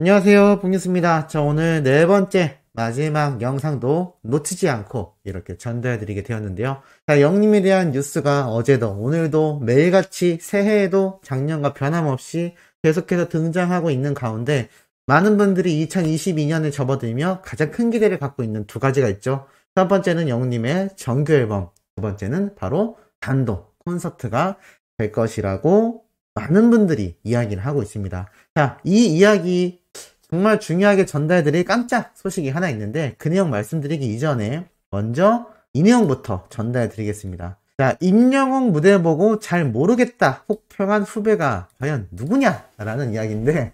안녕하세요, 봉유스입니다. 자, 오늘 네 번째 마지막 영상도 놓치지 않고 이렇게 전달해드리게 되었는데요. 자, 영님에 대한 뉴스가 어제도 오늘도 매일같이 새해에도 작년과 변함없이 계속해서 등장하고 있는 가운데 많은 분들이 2022년에 접어들며 가장 큰 기대를 갖고 있는 두 가지가 있죠. 첫 번째는 영님의 정규 앨범, 두 번째는 바로 단독 콘서트가 될 것이라고 많은 분들이 이야기를 하고 있습니다. 자, 이 이야기 정말 중요하게 전달해드릴 깜짝 소식이 하나 있는데 그 내용 말씀드리기 이전에 먼저 이 내용부터 전달해드리겠습니다. 자, 임영웅 무대 보고 잘 모르겠다 혹평한 후배가 과연 누구냐라는 이야기인데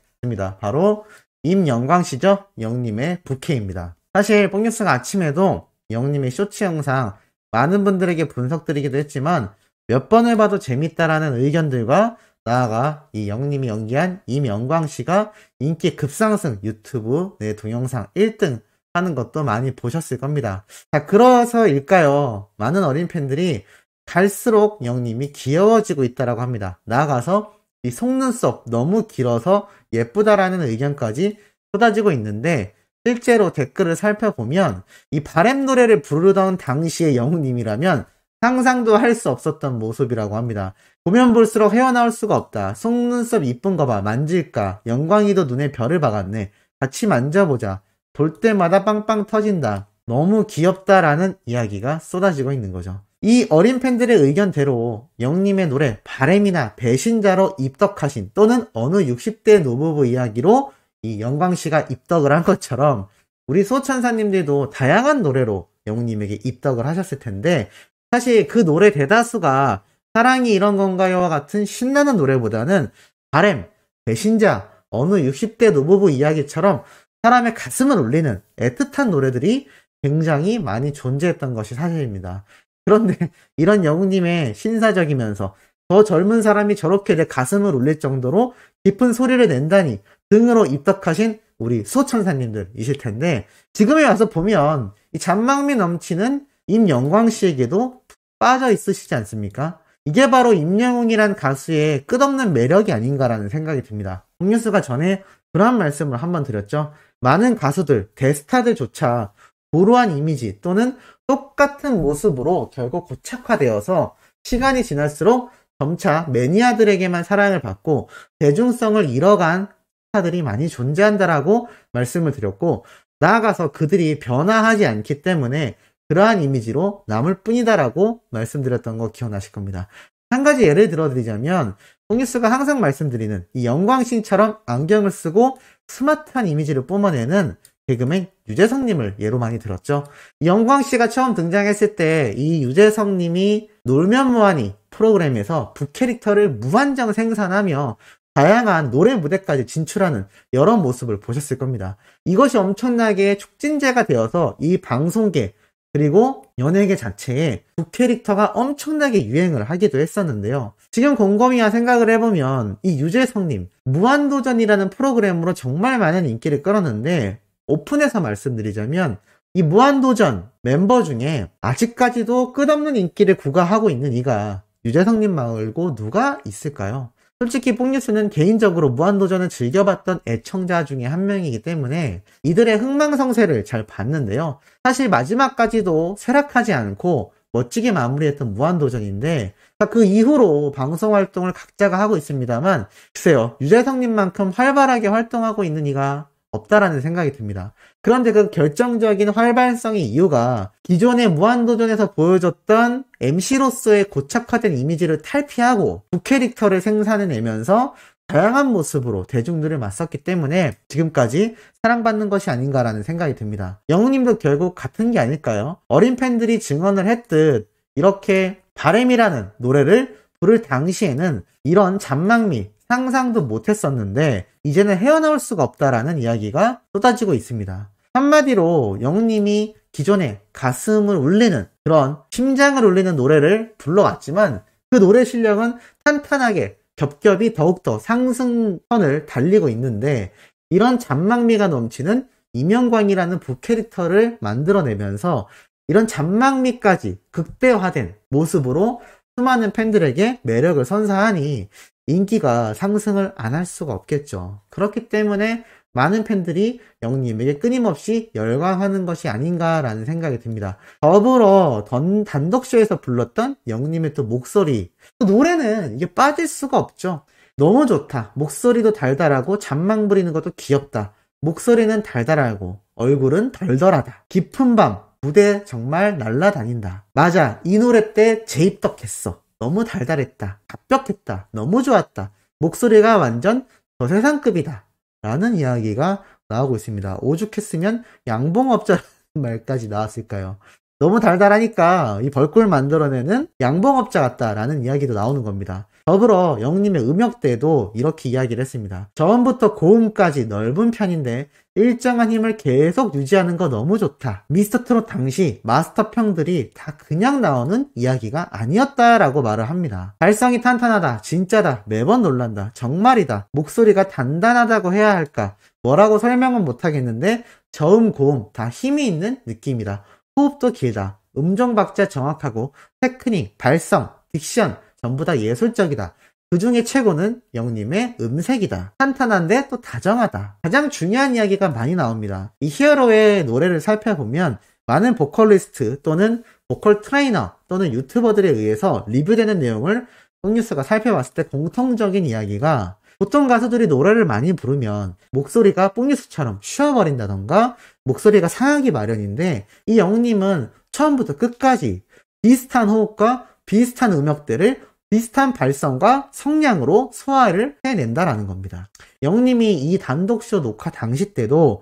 바로 임영광씨죠. 영님의 부캐입니다. 사실 뽕뉴스가 아침에도 영님의 쇼츠 영상 많은 분들에게 분석드리기도 했지만 몇 번을 봐도 재밌다라는 의견들과 나아가 이 영님이 연기한 임영광씨가 인기 급상승 유튜브 내 동영상 1등 하는 것도 많이 보셨을 겁니다. 자, 그래서일까요? 많은 어린 팬들이 갈수록 영님이 귀여워지고 있다라고 합니다. 나아가서 이 속눈썹 너무 길어서 예쁘다라는 의견까지 쏟아지고 있는데 실제로 댓글을 살펴보면 이 바램 노래를 부르던 당시의 영님이라면 상상도 할 수 없었던 모습이라고 합니다. 보면 볼수록 헤어나올 수가 없다. 속눈썹 이쁜 거 봐. 만질까. 영광이도 눈에 별을 박았네. 같이 만져보자. 볼 때마다 빵빵 터진다. 너무 귀엽다라는 이야기가 쏟아지고 있는 거죠. 이 어린 팬들의 의견대로 영님의 노래 바램이나 배신자로 입덕하신 또는 어느 60대 노부부 이야기로 이 영광씨가 입덕을 한 것처럼 우리 소천사님들도 다양한 노래로 영님에게 입덕을 하셨을 텐데 사실 그 노래 대다수가 사랑이 이런 건가요와 같은 신나는 노래보다는 바램, 배신자, 어느 60대 노부부 이야기처럼 사람의 가슴을 울리는 애틋한 노래들이 굉장히 많이 존재했던 것이 사실입니다. 그런데 이런 영웅님의 신사적이면서 더 젊은 사람이 저렇게 내 가슴을 울릴 정도로 깊은 소리를 낸다니 등으로 입덕하신 우리 수호천사님들이실 텐데 지금에 와서 보면 이 잔망미 넘치는 임영광씨에게도 빠져 있으시지 않습니까? 이게 바로 임영웅이란 가수의 끝없는 매력이 아닌가라는 생각이 듭니다. 홈뉴스가 전에 그런 말씀을 한번 드렸죠. 많은 가수들, 대스타들조차 고루한 이미지 또는 똑같은 모습으로 결국 고착화되어서 시간이 지날수록 점차 매니아들에게만 사랑을 받고 대중성을 잃어간 스타들이 많이 존재한다라고 말씀을 드렸고 나아가서 그들이 변화하지 않기 때문에 그러한 이미지로 남을 뿐이다라고 말씀드렸던 거 기억나실 겁니다. 한 가지 예를 들어드리자면 뽕뉴스가 항상 말씀드리는 이 영광신처럼 안경을 쓰고 스마트한 이미지를 뿜어내는 개그맨 유재석님을 예로 많이 들었죠. 영광씨가 처음 등장했을 때 이 유재석님이 놀면 뭐하니 프로그램에서 부캐릭터를 무한정 생산하며 다양한 노래 무대까지 진출하는 여러 모습을 보셨을 겁니다. 이것이 엄청나게 촉진제가 되어서 이 방송계 그리고 연예계 자체에 부캐릭터가 엄청나게 유행을 하기도 했었는데요. 지금 곰곰이 생각을 해보면 이 유재석님 무한도전이라는 프로그램으로 정말 많은 인기를 끌었는데 오픈해서 말씀드리자면 이 무한도전 멤버 중에 아직까지도 끝없는 인기를 구가하고 있는 이가 유재석님 말고 누가 있을까요? 솔직히 뽕뉴스는 개인적으로 무한도전을 즐겨봤던 애청자 중에 한 명이기 때문에 이들의 흥망성쇠를 잘 봤는데요. 사실 마지막까지도 쇠락하지 않고 멋지게 마무리했던 무한도전인데 그 이후로 방송활동을 각자가 하고 있습니다만 글쎄요. 유재석님만큼 활발하게 활동하고 있는 이가 없다라는 생각이 듭니다. 그런데 그 결정적인 활발성의 이유가 기존의 무한도전에서 보여줬던 MC로서의 고착화된 이미지를 탈피하고 부캐릭터를 생산해내면서 다양한 모습으로 대중들을 맞섰기 때문에 지금까지 사랑받는 것이 아닌가라는 생각이 듭니다. 영웅님도 결국 같은 게 아닐까요? 어린 팬들이 증언을 했듯 이렇게 바램이라는 노래를 부를 당시에는 이런 잔망미 상상도 못했었는데 이제는 헤어나올 수가 없다라는 이야기가 쏟아지고 있습니다. 한마디로 영웅님이 기존에 가슴을 울리는 그런 심장을 울리는 노래를 불러왔지만 그 노래 실력은 탄탄하게 겹겹이 더욱더 상승선을 달리고 있는데 이런 잔망미가 넘치는 임영광이라는 부캐릭터를 만들어내면서 이런 잔망미까지 극대화된 모습으로 수많은 팬들에게 매력을 선사하니 인기가 상승을 안 할 수가 없겠죠. 그렇기 때문에 많은 팬들이 영님에게 끊임없이 열광하는 것이 아닌가라는 생각이 듭니다. 더불어 단독쇼에서 불렀던 영님의 또 목소리, 또 노래는 이게 빠질 수가 없죠. 너무 좋다. 목소리도 달달하고 잔망 부리는 것도 귀엽다. 목소리는 달달하고 얼굴은 덜덜하다. 깊은 밤 무대 정말 날라다닌다. 맞아, 이 노래 때 재입덕했어. 너무 달달했다. 합격했다. 너무 좋았다. 목소리가 완전 저 세상급이다. 라는 이야기가 나오고 있습니다. 오죽했으면 양봉업자라는 말까지 나왔을까요? 너무 달달하니까 이 벌꿀 만들어내는 양봉업자 같다라는 이야기도 나오는 겁니다. 더불어 영님의 음역대도 이렇게 이야기를 했습니다. 저음부터 고음까지 넓은 편인데 일정한 힘을 계속 유지하는 거 너무 좋다. 미스터트롯 당시 마스터평들이 다 그냥 나오는 이야기가 아니었다라고 말을 합니다. 발성이 탄탄하다. 진짜다. 매번 놀란다. 정말이다. 목소리가 단단하다고 해야 할까? 뭐라고 설명은 못하겠는데 저음, 고음 다 힘이 있는 느낌이다. 호흡도 길다. 음정 박자 정확하고 테크닉, 발성, 딕션 전부 다 예술적이다. 그 중에 최고는 영님의 음색이다. 탄탄한데 또 다정하다. 가장 중요한 이야기가 많이 나옵니다. 이 히어로의 노래를 살펴보면 많은 보컬리스트 또는 보컬 트레이너 또는 유튜버들에 의해서 리뷰되는 내용을 뽕뉴스가 살펴봤을 때 공통적인 이야기가, 보통 가수들이 노래를 많이 부르면 목소리가 뽕뉴스처럼 쉬어버린다던가 목소리가 상하기 마련인데, 이 영님은 처음부터 끝까지 비슷한 호흡과 비슷한 음역대를 비슷한 발성과 성량으로 소화를 해낸다라는 겁니다. 영님이 이 단독쇼 녹화 당시 때도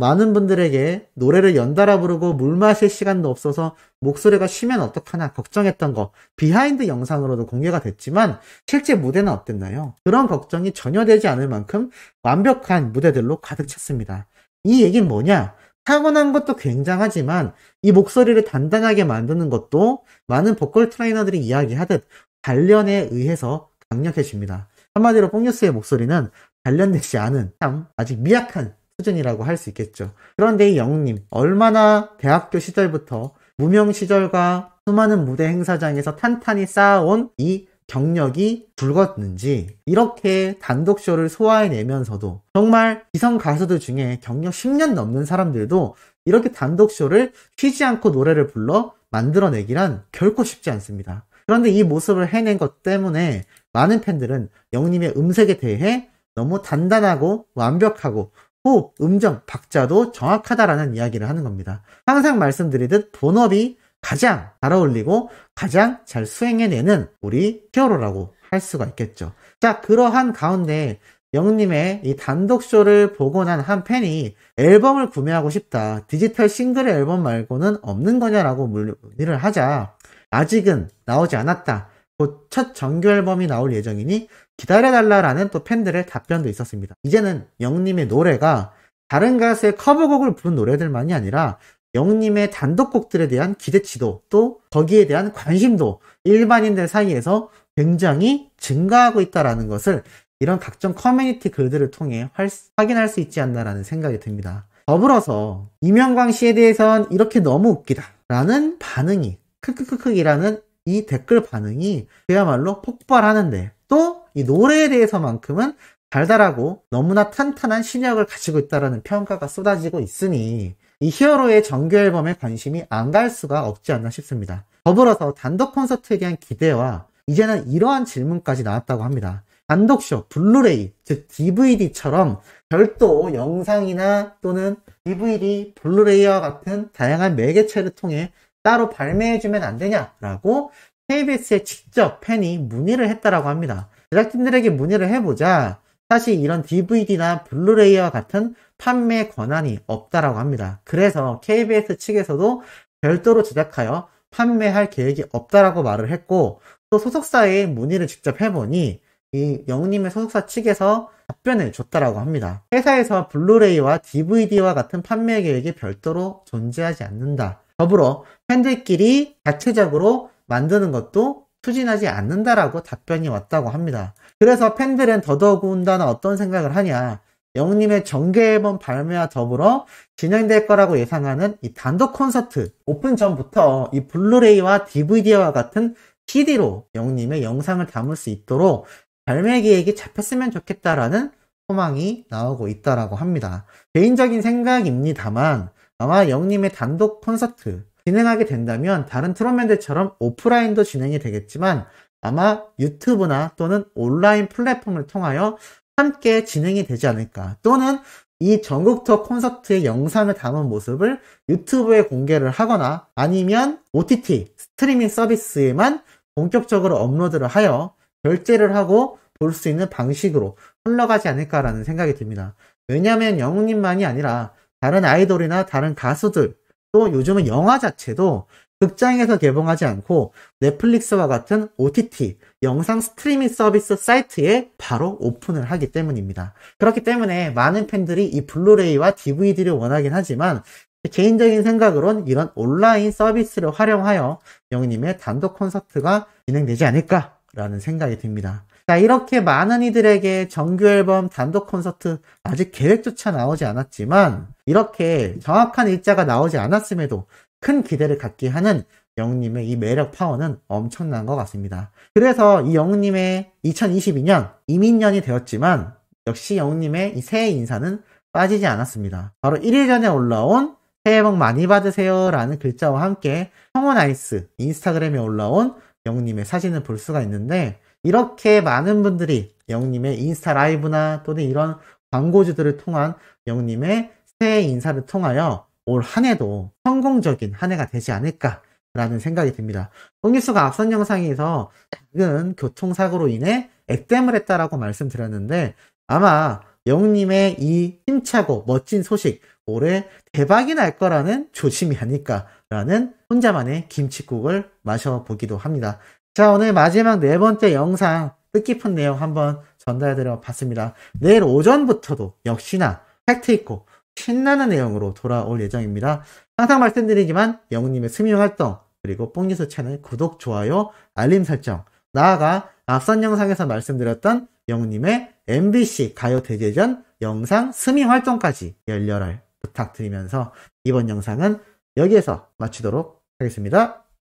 많은 분들에게 노래를 연달아 부르고 물 마실 시간도 없어서 목소리가 쉬면 어떡하나 걱정했던 거 비하인드 영상으로도 공개가 됐지만 실제 무대는 어땠나요? 그런 걱정이 전혀 되지 않을 만큼 완벽한 무대들로 가득 찼습니다. 이 얘기는 뭐냐? 타고난 것도 굉장하지만 이 목소리를 단단하게 만드는 것도 많은 보컬 트레이너들이 이야기하듯 단련에 의해서 강력해집니다. 한마디로 뽕뉴스의 목소리는 단련되지 않은 참 아직 미약한 수준이라고 할 수 있겠죠. 그런데 이 영웅님, 얼마나 대학교 시절부터 무명 시절과 수많은 무대 행사장에서 탄탄히 쌓아온 이 경력이 굵었는지 이렇게 단독쇼를 소화해내면서도, 정말 기성 가수들 중에 경력 10년 넘는 사람들도 이렇게 단독쇼를 쉬지 않고 노래를 불러 만들어내기란 결코 쉽지 않습니다. 그런데 이 모습을 해낸 것 때문에 많은 팬들은 영님의 음색에 대해 너무 단단하고 완벽하고 호흡, 음정, 박자도 정확하다라는 이야기를 하는 겁니다. 항상 말씀드리듯 본업이 가장 잘 어울리고 가장 잘 수행해내는 우리 히어로라고 할 수가 있겠죠. 자, 그러한 가운데 영님의 이 단독쇼를 보고 난 한 팬이 앨범을 구매하고 싶다. 디지털 싱글 앨범 말고는 없는 거냐라고 문의를 하자, 아직은 나오지 않았다. 곧 첫 정규 앨범이 나올 예정이니 기다려달라라는 또 팬들의 답변도 있었습니다. 이제는 영님의 노래가 다른 가수의 커버곡을 부른 노래들만이 아니라 영님의 단독곡들에 대한 기대치도, 또 거기에 대한 관심도 일반인들 사이에서 굉장히 증가하고 있다는 것을 이런 각종 커뮤니티 글들을 통해 확인할 수 있지 않나라는 생각이 듭니다. 더불어서 이명광 씨에 대해선 이렇게 너무 웃기다 라는 반응이, 크크크크이라는 이 댓글 반응이 그야말로 폭발하는데, 또 이 노래에 대해서만큼은 달달하고 너무나 탄탄한 실력을 가지고 있다는 평가가 쏟아지고 있으니 이 히어로의 정규 앨범에 관심이 안 갈 수가 없지 않나 싶습니다. 더불어서 단독 콘서트에 대한 기대와 이제는 이러한 질문까지 나왔다고 합니다. 단독쇼, 블루레이, 즉 DVD처럼 별도 영상이나 또는 DVD, 블루레이와 같은 다양한 매개체를 통해 따로 발매해주면 안 되냐라고 KBS에 직접 팬이 문의를 했다라고 합니다. 제작진들에게 문의를 해보자 사실 이런 DVD나 블루레이와 같은 판매 권한이 없다라고 합니다. 그래서 KBS 측에서도 별도로 제작하여 판매할 계획이 없다라고 말을 했고, 또 소속사에 문의를 직접 해보니 이 영님의 소속사 측에서 답변을 줬다라고 합니다. 회사에서 블루레이와 DVD와 같은 판매 계획이 별도로 존재하지 않는다. 더불어 팬들끼리 자체적으로 만드는 것도 추진하지 않는다라고 답변이 왔다고 합니다. 그래서 팬들은 더더군다나 어떤 생각을 하냐, 영님의 정규 앨범 발매와 더불어 진행될 거라고 예상하는 이 단독 콘서트 오픈 전부터 이 블루레이와 DVD와 같은 CD로 영님의 영상을 담을 수 있도록 발매 계획이 잡혔으면 좋겠다라는 소망이 나오고 있다라고 합니다. 개인적인 생각입니다만 아마 영님의 단독 콘서트 진행하게 된다면 다른 트롯맨들처럼 오프라인도 진행이 되겠지만 아마 유튜브나 또는 온라인 플랫폼을 통하여 함께 진행이 되지 않을까, 또는 이 전국 투어 콘서트의 영상을 담은 모습을 유튜브에 공개를 하거나 아니면 OTT 스트리밍 서비스에만 본격적으로 업로드를 하여 결제를 하고 볼 수 있는 방식으로 흘러가지 않을까라는 생각이 듭니다. 왜냐하면 영웅님만이 아니라 다른 아이돌이나 다른 가수들, 또 요즘은 영화 자체도 극장에서 개봉하지 않고 넷플릭스와 같은 OTT 영상 스트리밍 서비스 사이트에 바로 오픈을 하기 때문입니다. 그렇기 때문에 많은 팬들이 이 블루레이와 DVD를 원하긴 하지만 개인적인 생각으로는 이런 온라인 서비스를 활용하여 영희님의 단독 콘서트가 진행되지 않을까라는 생각이 듭니다. 자, 이렇게 많은 이들에게 정규 앨범 단독 콘서트 아직 계획조차 나오지 않았지만 이렇게 정확한 일자가 나오지 않았음에도 큰 기대를 갖게 하는 영웅님의 이 매력 파워는 엄청난 것 같습니다. 그래서 이 영웅님의 2022년 이민년이 되었지만 역시 영웅님의 이 새해 인사는 빠지지 않았습니다. 바로 1일 전에 올라온 새해 복 많이 받으세요 라는 글자와 함께 청원아이스 인스타그램에 올라온 영웅님의 사진을 볼 수가 있는데, 이렇게 많은 분들이 영웅님의 인스타 라이브나 또는 이런 광고주들을 통한 영웅님의 새해 인사를 통하여 올 한 해도 성공적인 한 해가 되지 않을까라는 생각이 듭니다. 홍기수가 앞선 영상에서 작은 교통사고로 인해 액땜을 했다라고 말씀드렸는데 아마 영웅님의 이 힘차고 멋진 소식 올해 대박이 날 거라는 조짐이 아닐까라는 혼자만의 김칫국을 마셔보기도 합니다. 자, 오늘 마지막 네 번째 영상 뜻깊은 내용 한번 전달해드려 봤습니다. 내일 오전부터도 역시나 팩트있고 신나는 내용으로 돌아올 예정입니다. 항상 말씀드리지만 영웅님의 스밍 활동, 그리고 뽕뉴스 채널 구독, 좋아요, 알림 설정, 나아가 앞선 영상에서 말씀드렸던 영웅님의 MBC 가요대제전 영상 스밍 활동까지 열렬히 부탁드리면서 이번 영상은 여기에서 마치도록 하겠습니다.